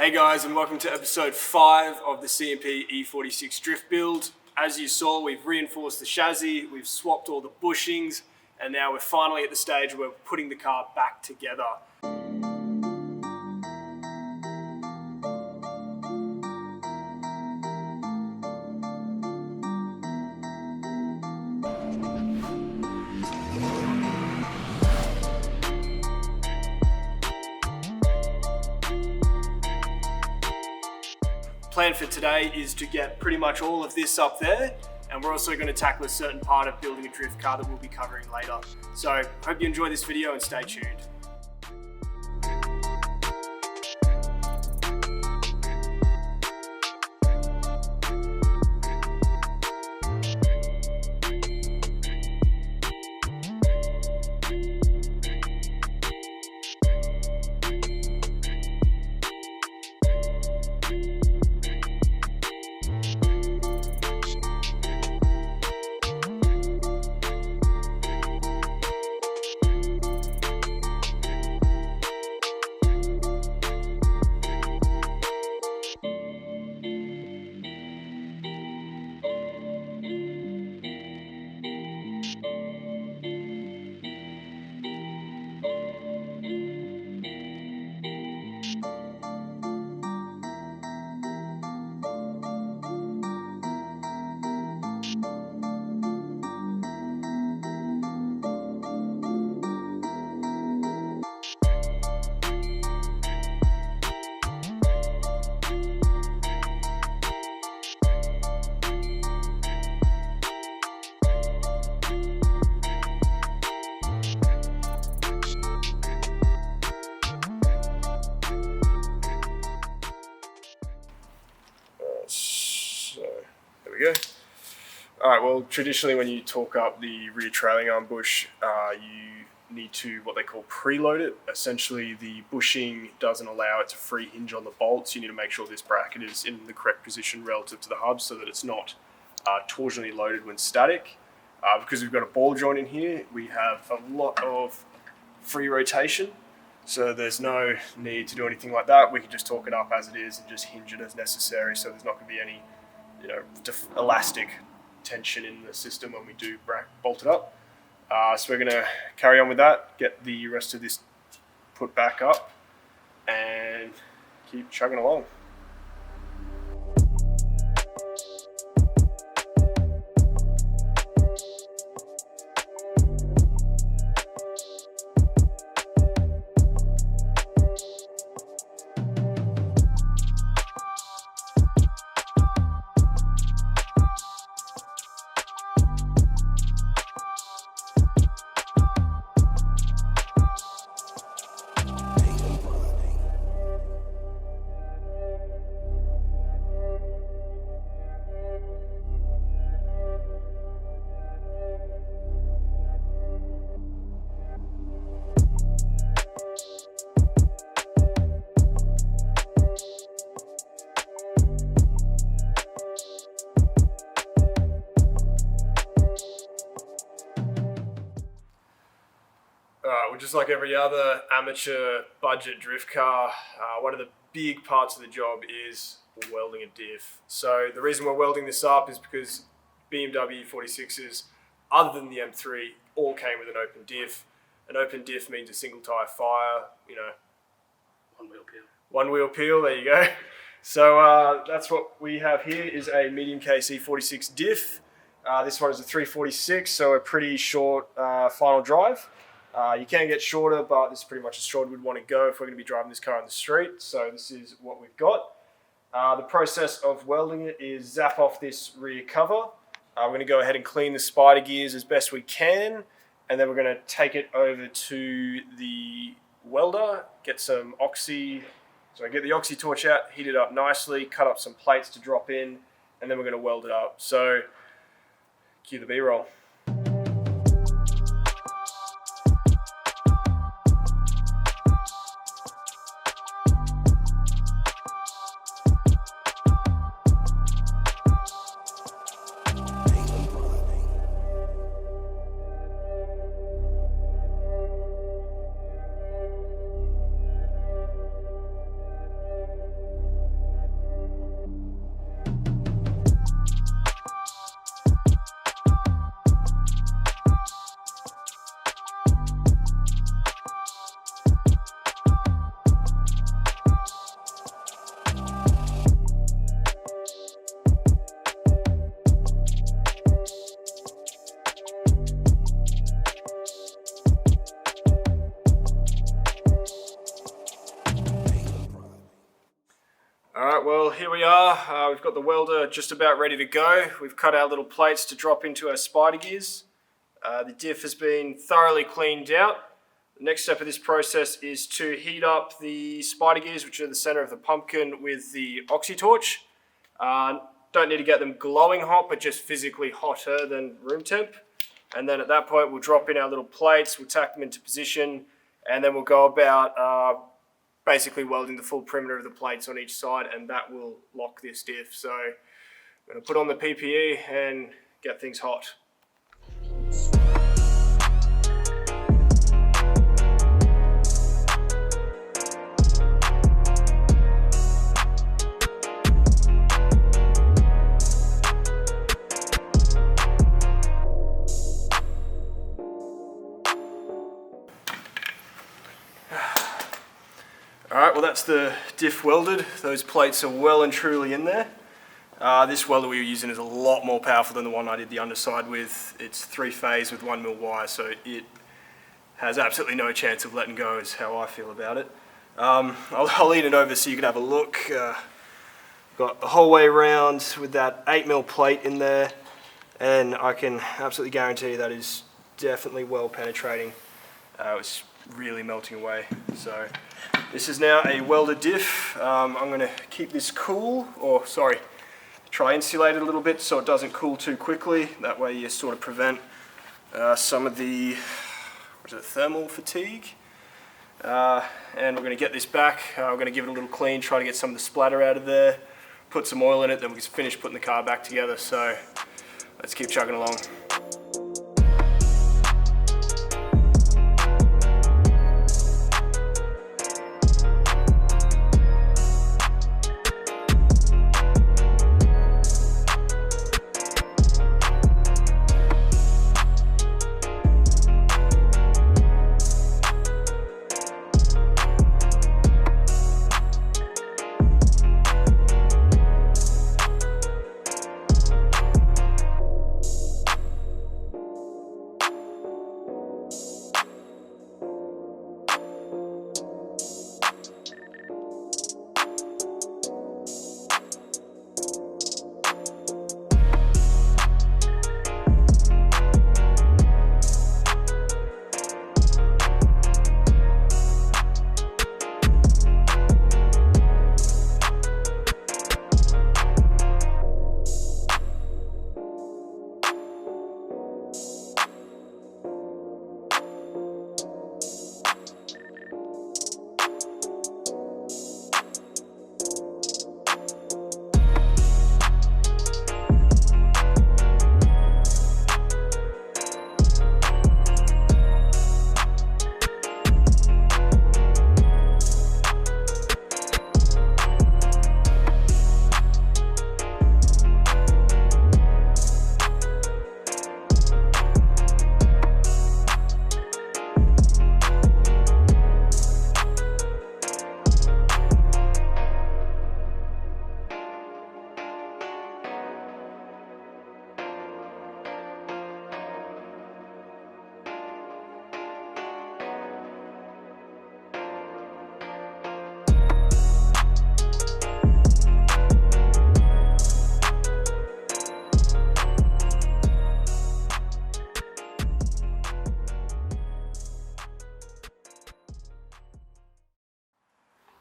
Hey guys, and welcome to episode 5 of the CMP E46 Drift Build. As you saw, we've reinforced the chassis, we've swapped all the bushings, and now we're finally at the stage where we're putting the car back together. Plan for today is to get pretty much all of this up there, and we're also going to tackle a certain part of building a drift car that we'll be covering later. So hope you enjoy this video and stay tuned. Go. Alright, well, traditionally when you torque up the rear trailing arm bush, you need to what they call preload it. Essentially, the bushing doesn't allow it to free hinge on the bolts. You need to make sure this bracket is in the correct position relative to the hub so that it's not torsionally loaded when static. Because we've got a ball joint in here, we have a lot of free rotation, so there's no need to do anything like that. We can just torque it up as it is and just hinge it as necessary, so there's not going to be any elastic tension in the system when we do bolt it up. So we're going to carry on with that, get the rest of this put back up, and keep chugging along. Well, just like every other amateur budget drift car, one of the big parts of the job is welding a diff. So the reason we're welding this up is because BMW E46s, other than the M3, all came with an open diff. An open diff means a single tyre fire, One wheel peel. One wheel peel, there you go. So that's what we have here is a medium case E46 diff. This one is a 346, so a pretty short final drive. You can get shorter, but this is pretty much as short as we'd want to go if we're going to be driving this car on the street. So this is what we've got. The process of welding it is zap off this rear cover. We're going to go ahead and clean the spider gears as best we can, and then we're going to take it over to the welder, get some oxy. So I get the oxy torch out, heat it up nicely, cut up some plates to drop in, and then we're going to weld it up. So cue the B-roll. Alright, well here we are. We've got the welder just about ready to go. We've cut our little plates to drop into our spider gears. The diff has been thoroughly cleaned out. The next step of this process is to heat up the spider gears, which are the center of the pumpkin, with the oxy torch. Don't need to get them glowing hot, but just physically hotter than room temp. And then at that point we'll drop in our little plates, we'll tack them into position, and then we'll go about basically welding the full perimeter of the plates on each side, and that will lock this diff. So I'm going to put on the PPE and get things hot. Alright, well that's the diff welded. Those plates are well and truly in there. This welder we were using is a lot more powerful than the one I did the underside with. It's 3-phase with 1mm wire, so it has absolutely no chance of letting go, is how I feel about it. I'll lean it over so you can have a look. Got the whole way around with that 8mm plate in there, and I can absolutely guarantee you that is definitely well penetrating. It's really melting away. So this is now a welded diff. I'm going to keep this cool, or sorry, try insulate it a little bit so it doesn't cool too quickly. That way you sort of prevent some of the thermal fatigue. And we're going to get this back. We're going to give it a little clean, try to get some of the splatter out of there, put some oil in it, then we can finish putting the car back together. So let's keep chugging along.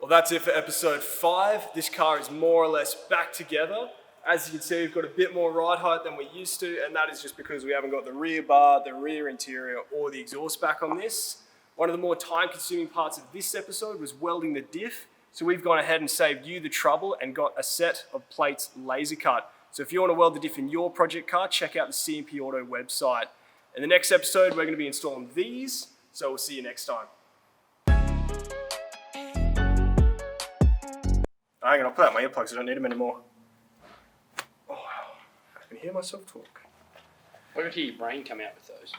Well, that's it for episode 5. This car is more or less back together. As you can see, we've got a bit more ride height than we used to, and that is just because we haven't got the rear bar, the rear interior, or the exhaust back on this. One of the more time-consuming parts of this episode was welding the diff, so we've gone ahead and saved you the trouble and got a set of plates laser cut. So if you want to weld the diff in your project car, check out the CMP Auto website. In the next episode, we're going to be installing these, so we'll see you next time. Hang on, I'll put out my earplugs, I don't need them anymore. Oh, I can hear myself talk. I can hear your brain come out with those.